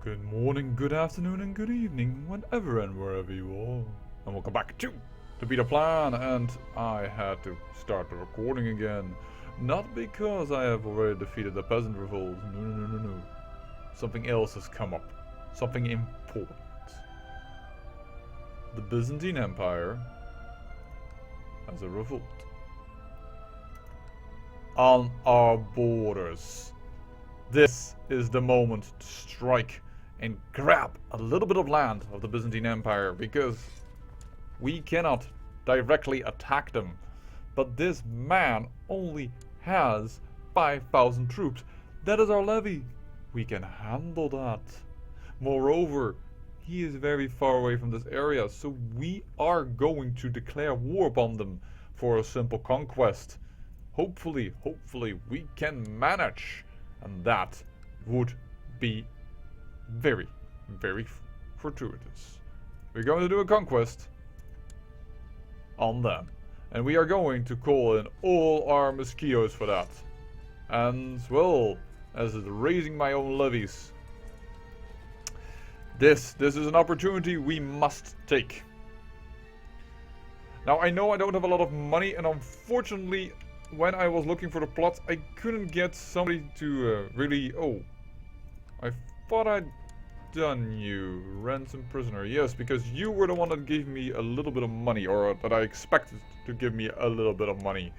Good morning, good afternoon, and good evening, whenever and wherever you are. And welcome back to the Beta Plan, and I had to start the recording again. Not because I have already defeated the peasant revolt, no. Something else has come up. Something important. The Byzantine Empire has a revolt. On our borders. This is the moment to strike and grab a little bit of land of the Byzantine Empire, because we cannot directly attack them. But this man only has 5,000 troops. That is our levy. We can handle that. Moreover, he is very far away from this area, so we are going to declare war upon them for a simple conquest. Hopefully we can manage. And that would be very fortuitous. We're going to do a conquest on them. And we are going to call in all our mosquitoes for that. And, well, as raising my own levies. This is an opportunity we must take. Now, I know I don't have a lot of money, and unfortunately, when I was looking for the plots, I couldn't get somebody to really... Oh, I thought I'd done you. Ransom prisoner. Yes, because you were the one that gave me a little bit of money, or that I expected to give me a little bit of money.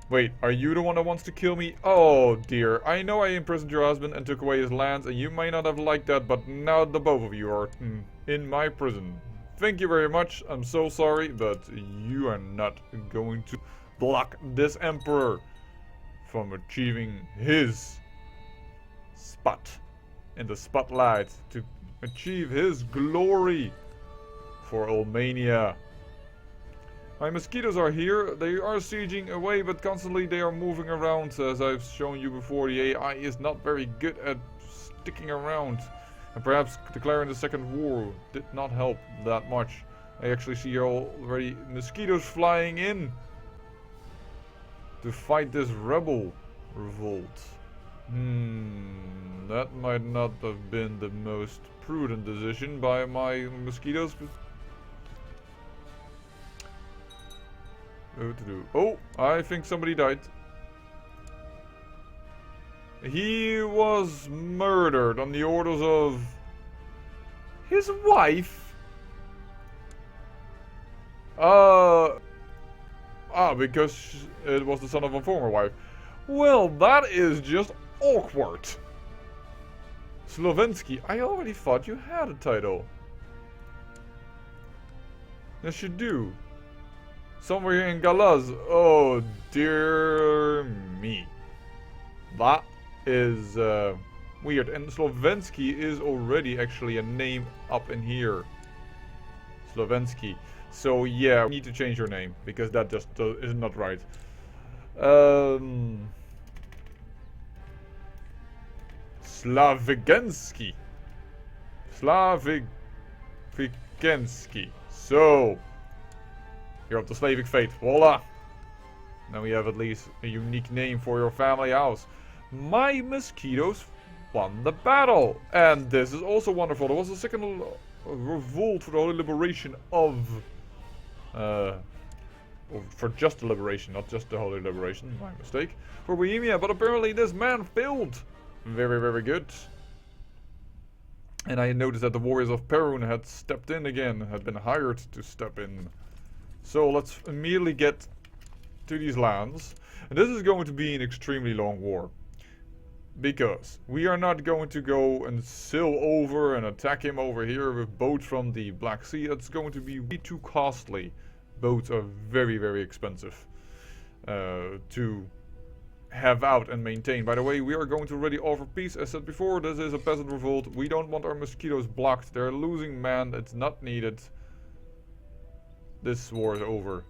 Wait, are you the one that wants to kill me? Oh dear, I know I imprisoned your husband and took away his lands, and you may not have liked that, but now the both of you are in my prison. Thank you very much. I'm so sorry, but you are not going to block this emperor from achieving his spot in the spotlight, to achieve his glory for Albania. My mosquitoes are here. They are sieging away, but constantly they are moving around. As I've shown you before, the AI is not very good at sticking around. And perhaps declaring the second war did not help that much. I actually see already mosquitoes flying in to fight this rebel revolt. That might not have been the most prudent decision by my mosquitoes. What to do? Oh, I think somebody died. He was murdered on the orders of his wife. Because it was the son of a former wife. Well, that is just awkward. Slovensky, I already thought you had a title. Yes, you do. Somewhere in Galaz. Oh, dear me. That is weird. And Slovensky is already actually a name up in here. Slovensky. So yeah, we need to change your name, because that just is not right. Slavigensky. Slavigensky. So, you're of the Slavic faith. Voila! Now we have at least a unique name for your family house. My mosquitoes won the battle. And this is also wonderful. There was a second revolt for the holy liberation of... for just the liberation, not just the holy liberation. My mistake. For Bohemia, but apparently this man failed. Very good. And I noticed that the warriors of Perun had stepped in again. Had been hired to step in. So let's immediately get to these lands. And this is going to be an extremely long war. Because we are not going to go and sail over and attack him over here with boats from the Black Sea. That's going to be way too costly. Boats are very expensive to have out and maintain. By the way, we are going to already offer peace. As said before, this is a peasant revolt. We don't want our mosquitoes blocked. They're losing man. It's not needed. This war is over.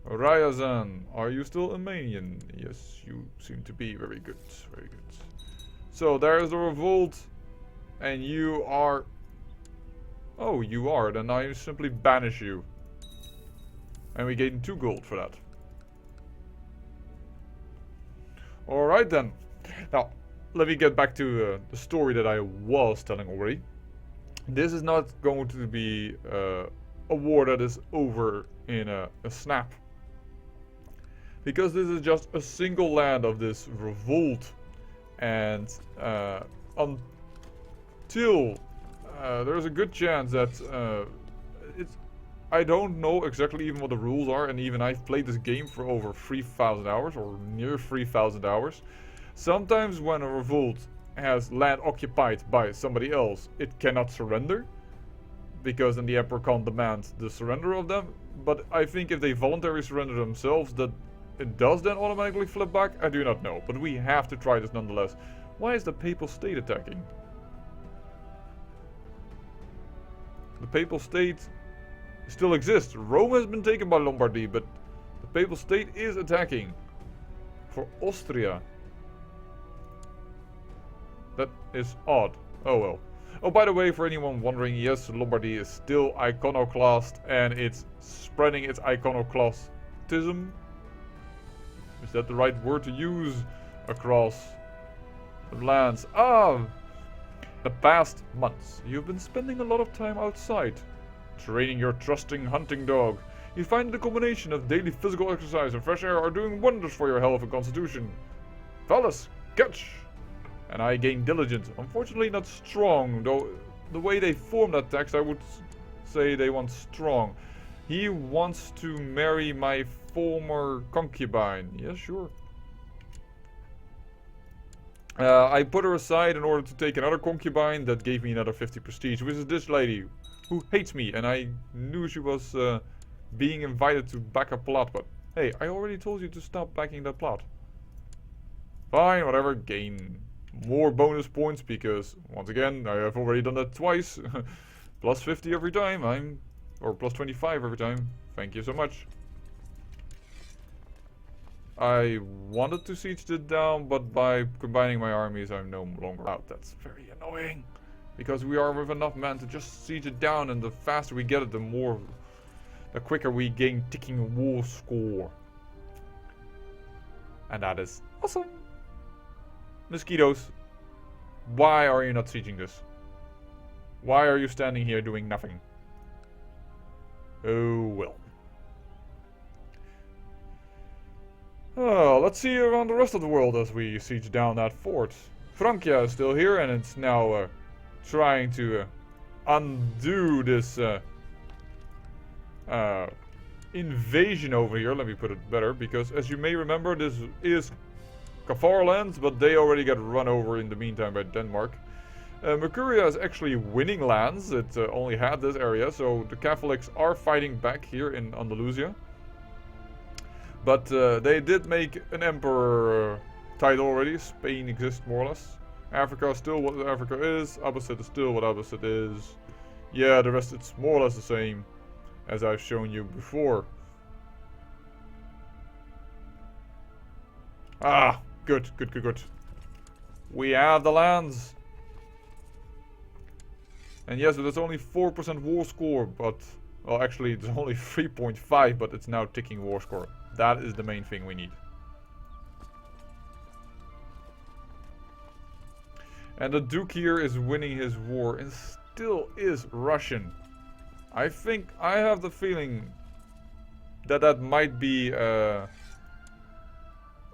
Ryazan, are you still Armenian? Yes, you seem to be. Very good. So there's the revolt. And you are... Oh, you are. Then I simply banish you. And we gain 2 gold for that. Alright then. Now, let me get back to the story that I was telling already. This is not going to be a war that is over in a snap. Because this is just a single land of this revolt. And until there's a good chance that I don't know exactly even what the rules are, and even I've played this game for over 3,000 hours, or near 3,000 hours. Sometimes when a revolt has land occupied by somebody else, it cannot surrender, because then the Emperor can't demand the surrender of them. But I think if they voluntarily surrender themselves, that it does then automatically flip back. I do not know, but we have to try this nonetheless. Why is the Papal State attacking? The Papal State still exists. Rome has been taken by Lombardy, but the Papal State is attacking for Austria. That is odd. Oh well. Oh, by the way, for anyone wondering, yes, Lombardy is still iconoclast, and it's spreading its iconoclastism. Is that the right word to use? Across the lands. The past months, you've been spending a lot of time outside, training your trusting hunting dog. You find the combination of daily physical exercise and fresh air are doing wonders for your health and constitution. Fellas, catch! And I gain diligence. Unfortunately not strong, though the way they form that text, I would say they want strong. He wants to marry my former concubine. Yeah, sure. I put her aside in order to take another concubine that gave me another 50 prestige, which is this lady who hates me, and I knew she was being invited to back a plot, but hey, I already told you to stop backing that plot. Fine, whatever, gain more bonus points because, once again, I have already done that twice. Plus 50 every time, or plus 25 every time. Thank you so much. I wanted to siege it down, but by combining my armies, I'm no longer out. That's very annoying. Because we are with enough men to just siege it down, and the faster we get it, the quicker we gain ticking war score. And that is awesome. Mosquitoes, why are you not sieging this? Why are you standing here doing nothing? Oh well. Let's see around the rest of the world as we siege down that fort. Francia is still here, and it's now trying to undo this invasion over here. Let me put it better, because as you may remember, this is Cathar lands, but they already got run over in the meantime by Denmark. Mercuria is actually winning lands. It only had this area, so the Catholics are fighting back here in Andalusia. But they did make an emperor title already. Spain exists more or less. Africa is still what Africa is. Abbasid is still what Abbasid is. Yeah, the rest it's more or less the same as I've shown you before. Ah, good. We have the lands. And yes, but it's only 4% war score, but... Well, actually, it's only 3.5, but it's now ticking war score. That is the main thing we need. And the Duke here is winning his war and still is Russian. I think, I have the feeling that that might be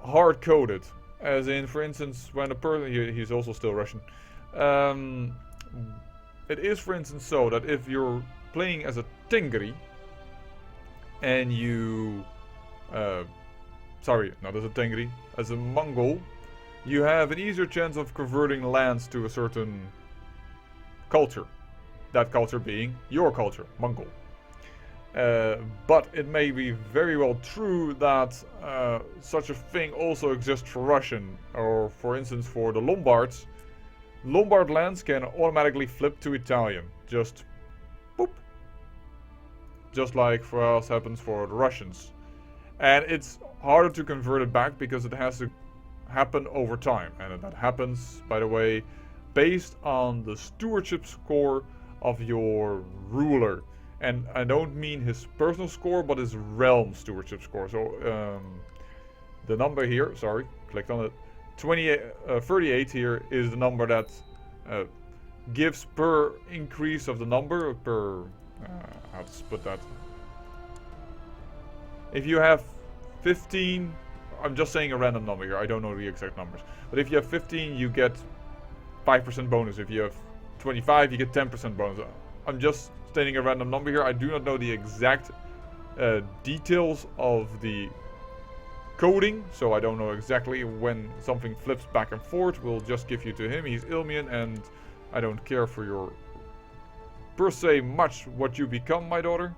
hard-coded. As in, for instance, when a person, he's also still Russian. It is, for instance, so that if you're playing as a Tengri and you sorry, not as a Tengri, as a Mongol, you have an easier chance of converting lands to a certain culture. That culture being your culture, Mongol. But it may be very well true that such a thing also exists for Russian, or for instance for the Lombards. Lombard lands can automatically flip to Italian, just boop. Just like for us happens for the Russians. And it's harder to convert it back because it has to happen over time. And that happens, by the way, based on the stewardship score of your ruler. And I don't mean his personal score, but his realm stewardship score. So the number here, sorry, clicked on it. 38 here is the number that gives per increase of the number, per, how to put that. If you have 15, I'm just saying a random number here, I don't know the exact numbers. But if you have 15, you get 5% bonus. If you have 25, you get 10% bonus. I'm just stating a random number here. I do not know the exact details of the coding, so I don't know exactly when something flips back and forth. We'll just give you to him. He's Ilmian, and I don't care for your, per se, much what you become, my daughter,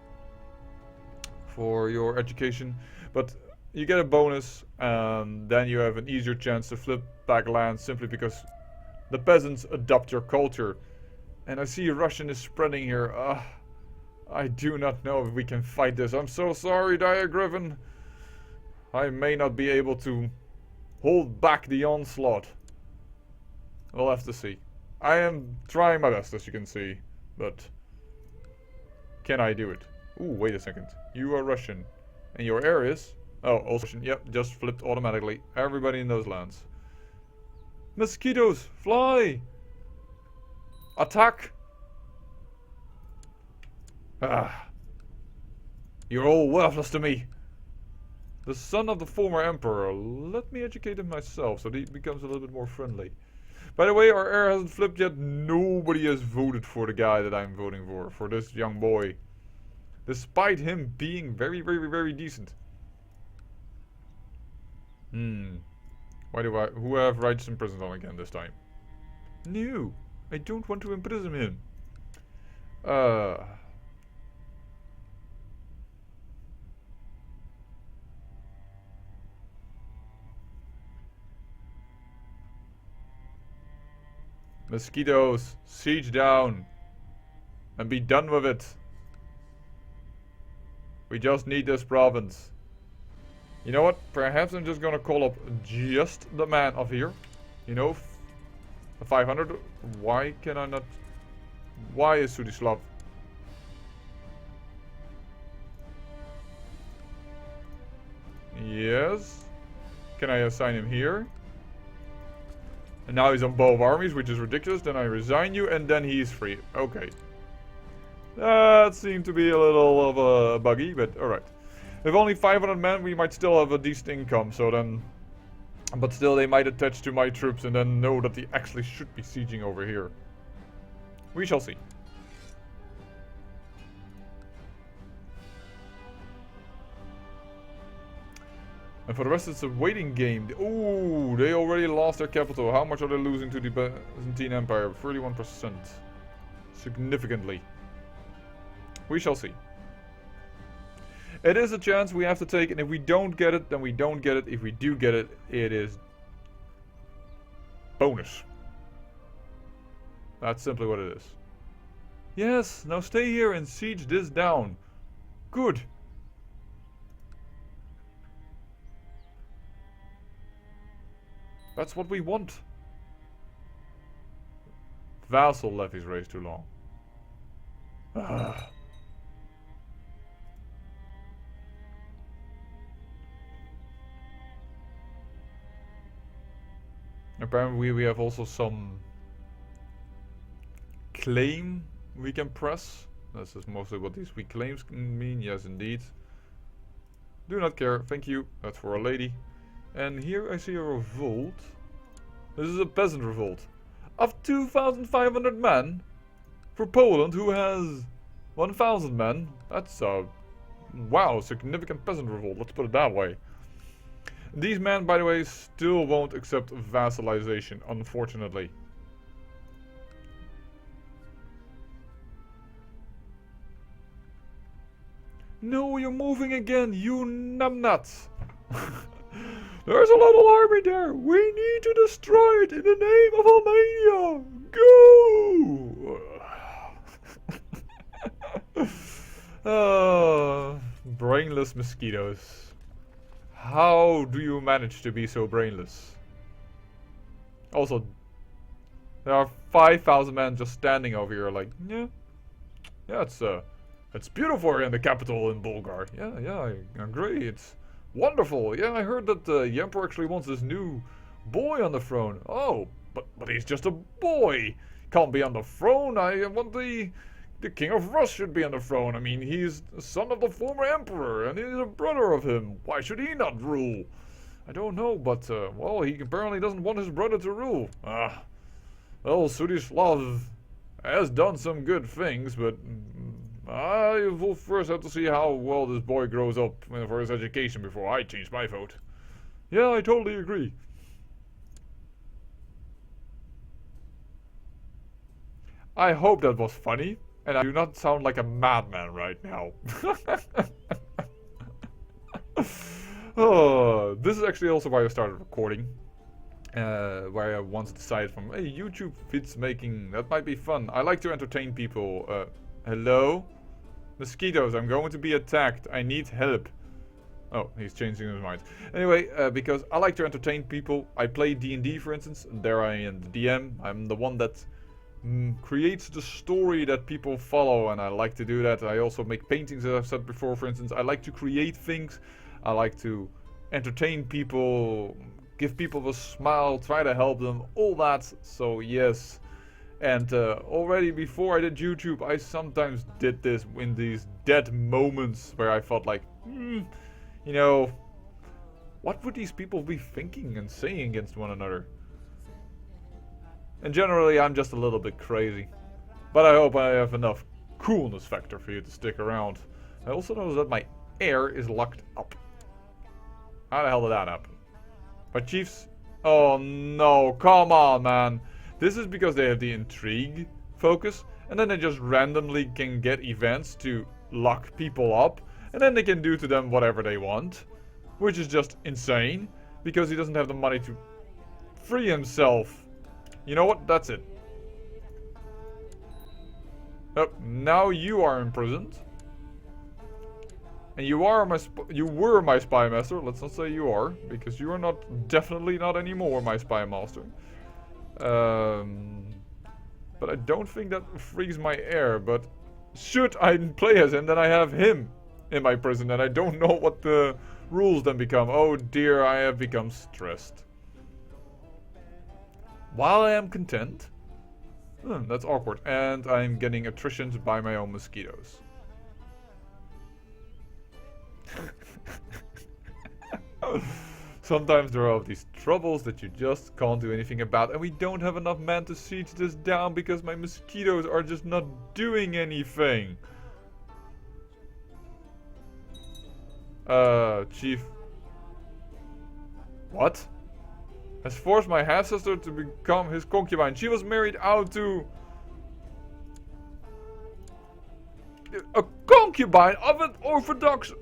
for your education. But you get a bonus, and then you have an easier chance to flip back land simply because the peasants adopt your culture. And I see Russian is spreading here. I do not know if we can fight this. I'm so sorry, Diagriven. I may not be able to hold back the onslaught. We'll have to see. I am trying my best, as you can see. But can I do it? Ooh, wait a second. You are Russian. And your heir is? Oh, also Russian. Yep, just flipped automatically. Everybody in those lands. Mosquitoes, fly! Attack! You're all worthless to me. The son of the former emperor. Let me educate him myself so that he becomes a little bit more friendly. By the way, our heir hasn't flipped yet. Nobody has voted for the guy that I'm voting for this young boy. Despite him being very, very, very decent. Why do who have rights imprisoned on again this time? No, I don't want to imprison him. Mosquitoes, siege down. And be done with it. We just need this province. You know what? Perhaps I'm just gonna call up just the man of here. You know, the 500. Why can I not? Why is Sudislav? Yes. Can I assign him here? And now he's on both armies, which is ridiculous. Then I resign you, and then he's free. Okay. That seemed to be a little of a buggy, but alright. With only 500 men, we might still have a decent income, so then... But still, they might attach to my troops and then know that they actually should be sieging over here. We shall see. And for the rest, it's a waiting game. Ooh, they already lost their capital. How much are they losing to the Byzantine Empire? 31%. Significantly. We shall see. It is a chance we have to take, and if we don't get it, then we don't get it. If we do get it, it is bonus. That's simply what it is. Yes, now stay here and siege this down. Good. That's what we want. Vassal levies raised too long. Apparently we have also some claim we can press. This is mostly what these weak claims can mean. Yes, indeed. Do not care. Thank you. That's for a lady. And here I see a revolt. This is a peasant revolt. Of 2,500 men. For Poland, who has 1,000 men. That's a, wow, significant peasant revolt. Let's put it that way. These men, by the way, still won't accept vassalization, unfortunately. No, you're moving again, you numbnuts! There's a little army there! We need to destroy it in the name of Albania! Go! Brainless mosquitoes. How do you manage to be so brainless? Also, there are 5,000 men just standing over here like, yeah, it's beautiful here in the capital in Bulgar. Yeah, I agree. It's Wonderful. Yeah, I heard that the Emperor actually wants this new boy on the throne. Oh, but he's just a boy. Can't be on the throne. I want the King of Rus should be on the throne. I mean, he's the son of the former Emperor, and he's a brother of him. Why should he not rule? I don't know, but, well, he apparently doesn't want his brother to rule. Well, Sudislav has done some good things, but I will first have to see how well this boy grows up for his education before I change my vote. Yeah, I totally agree. I hope that was funny, and I do not sound like a madman right now. Oh, this is actually also why I started recording. Where I once decided from, hey, YouTube vids making, that might be fun. I like to entertain people. Hello? Mosquitoes, I'm going to be attacked. I need help. Oh, he's changing his mind. Anyway, because I like to entertain people. I play D&D, for instance. And there I am, the DM. I'm the one that creates the story that people follow, and I like to do that. I also make paintings, as I've said before, for instance. I like to create things. I like to entertain people, give people a smile, try to help them, all that. So yes. And already before I did YouTube, I sometimes did this in these dead moments where I felt like, you know, what would these people be thinking and saying against one another? And generally I'm just a little bit crazy. But I hope I have enough coolness factor for you to stick around. I also noticed that my air is locked up. How the hell did that happen? But Chiefs... Oh no, come on, man. This is because they have the intrigue focus, and then they just randomly can get events to lock people up, and then they can do to them whatever they want. Which is just insane, because he doesn't have the money to free himself. You know what? That's it. Oh, now you are imprisoned. And you are you were my spy master. Let's not say you are, because you are definitely not anymore my spy master. But I don't think that frees my heir. But should I play as him, then I have him in my prison, and I don't know what the rules then become. Oh dear, I have become stressed. While I am content, that's awkward, and I'm getting attritioned by my own mosquitoes. Sometimes there are these troubles that you just can't do anything about, and we don't have enough men to siege this down because my mosquitoes are just not doing anything. Chief. What? Has forced my half-sister to become his concubine. She was married out to... a concubine of an Orthodox...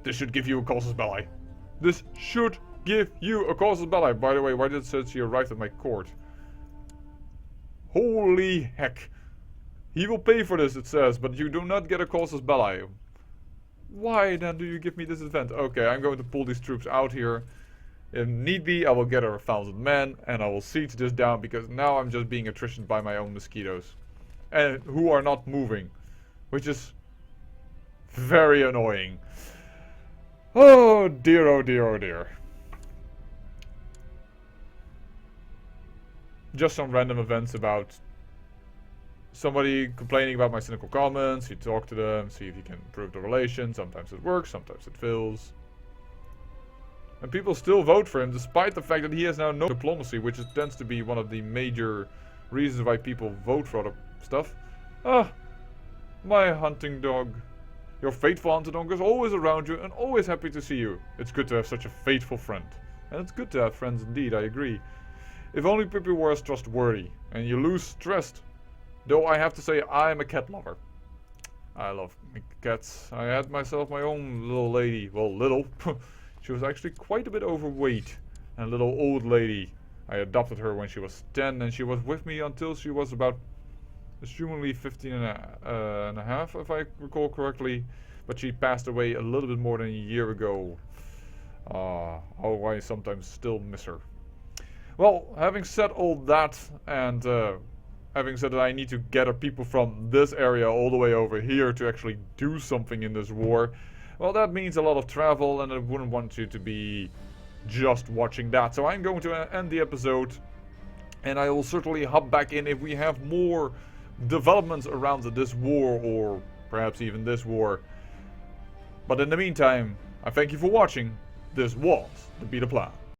This should give you a casus belli. This should give you a casus belli. By the way, why did it say she arrived at my court? Holy heck. He will pay for this, it says, but you do not get a casus belli. Why then do you give me this event? Okay, I'm going to pull these troops out here. If need be, I will gather 1,000 men and I will siege this down, because now I'm just being attritioned by my own mosquitoes. And who are not moving. Which is very annoying. Oh dear, oh dear, oh dear. Just some random events about somebody complaining about my cynical comments. You talk to them, see if you can improve the relation. Sometimes it works, sometimes it fails. And people still vote for him, despite the fact that he has now no diplomacy, which tends to be one of the major reasons why people vote for other stuff. Ah, my hunting dog. Your faithful hunting dog is always around you and always happy to see you. It's good to have such a faithful friend. And it's good to have friends indeed, I agree. If only people were as trustworthy, and you lose trust. Though I have to say, I am a cat lover. I love cats. I had myself my own little lady. Well, little. She was actually quite a bit overweight. And a little old lady. I adopted her when she was 10, and she was with me until she was about, assumingly 15 and a half, if I recall correctly. But she passed away a little bit more than a year ago. How I sometimes still miss her. Well, having said all that, and having said that I need to gather people from this area all the way over here to actually do something in this war, well, that means a lot of travel, and I wouldn't want you to be just watching that. So I'm going to end the episode, and I will certainly hop back in if we have more developments around this war, or perhaps even this war. But in the meantime, I thank you for watching. This was the Be The Plan.